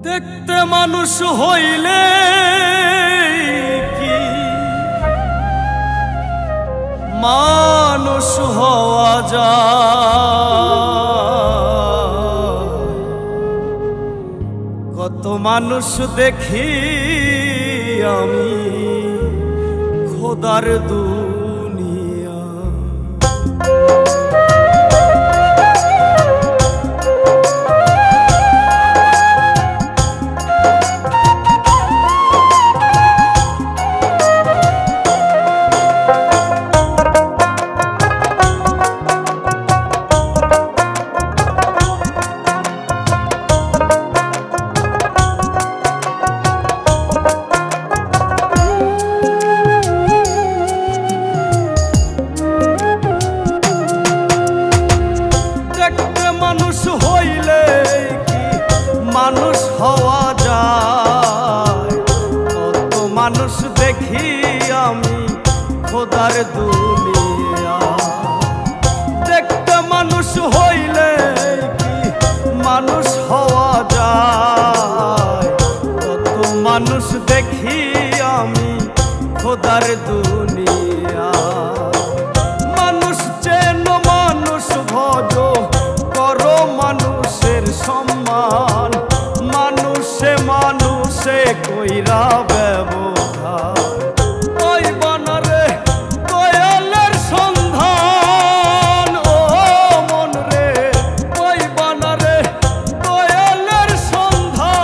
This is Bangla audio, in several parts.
দেখতে মানুষ হইলে কি মানুষ হওয়া যায়? কত মানুষ দেখি আমি খোদার দুনিয়া। মানুষ হইলে কি মানুষ হওয়া যায়? কত মানুষ দেখি আমি খোদার দুনিয়া। দেখতে মানুষ হইলে কি মানুষ হওয়া যায়? কত মানুষ দেখি আমি খোদার দুনিয়া। মানুষ চেন মানুষ ভজ করো মানুষের সম্মান, মানুষে মানুষে কইরা ব্যবহার। ওই বানারে দয়ালের সন্ধান, ও মন রে ওই বানারে দয়ালের সন্ধান।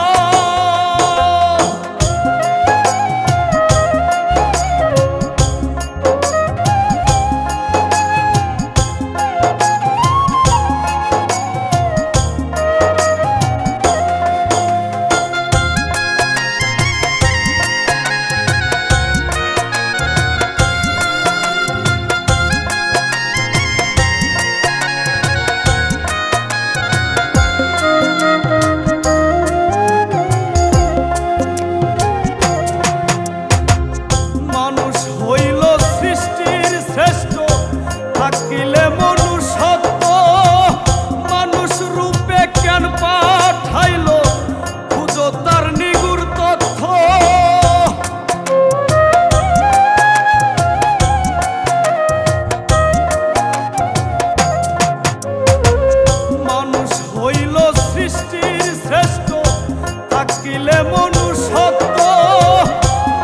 থাকিলে মনুষ্যত্ব মানুষ রূপে কেন পাঠাইল? খুঁজো তার নিগুড় তথ্য। মানুষ হইল সৃষ্টির শ্রেষ্ঠ, থাকিলে মনুষ্যত্ব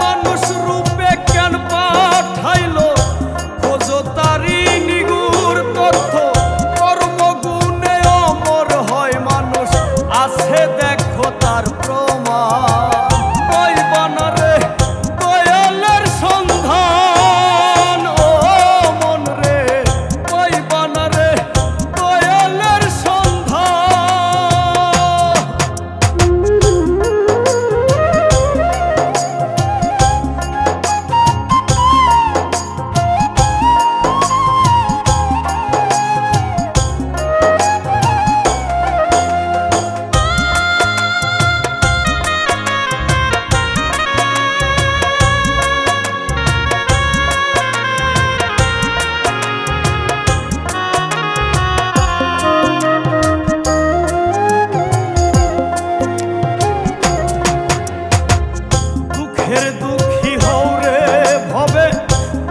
মানুষ রূপে কেন পাঠাইল? খোঁজো তারি তথ্য। কর্মগুণে অমর হয় মানুষ, আছে দেখো তার প্রমাণ। ওই বানারে দয়ালের সন্ধান, ও মন রে ওই বানারে দয়ালের সন্ধান। দুঃখী হও রে ভবে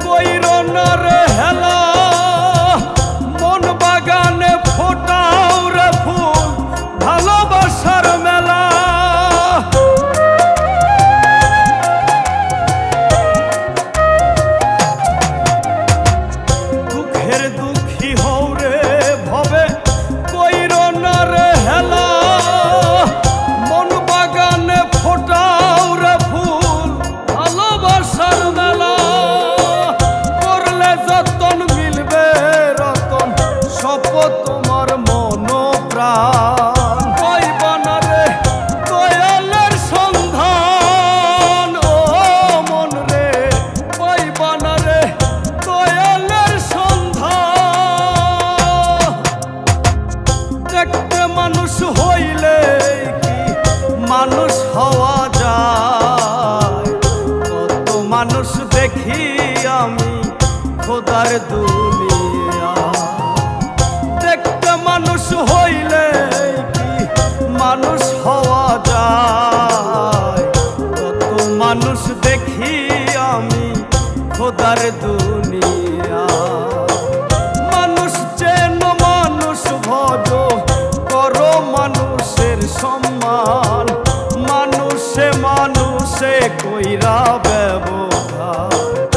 কইর না রে হেলা, মন বাগানে ফোটাও রে ফুল ভালোবাসার মেলা। দুঃখী হও রে ভবে কইর না রে হেলা, মন বাগানে ফোটাও রে ফুল ভালোবাসার মেলা। করলে যতন মিলবে রতন, শপথ তোমার মন প্রাণ। ওই বানারে দয়ালের সন্ধান, ও মন রে ওই বানারে দয়ালের সন্ধান। দেখতে মানুষ হইলে কি মানুষ হওয়া যায়? কত মানুষ দেখি আমি খোদার দুনিয়া। দেখতে মানুষ হইলে কি মানুষ হওয়া হওয়া যায়। কত মানুষ দেখি আমি খোদার দুনিয়া। মানুষ চেন মানুষ ভজ করো মানুষের সম্মান, মানুষে মানুষে কইরা ব্যবহার।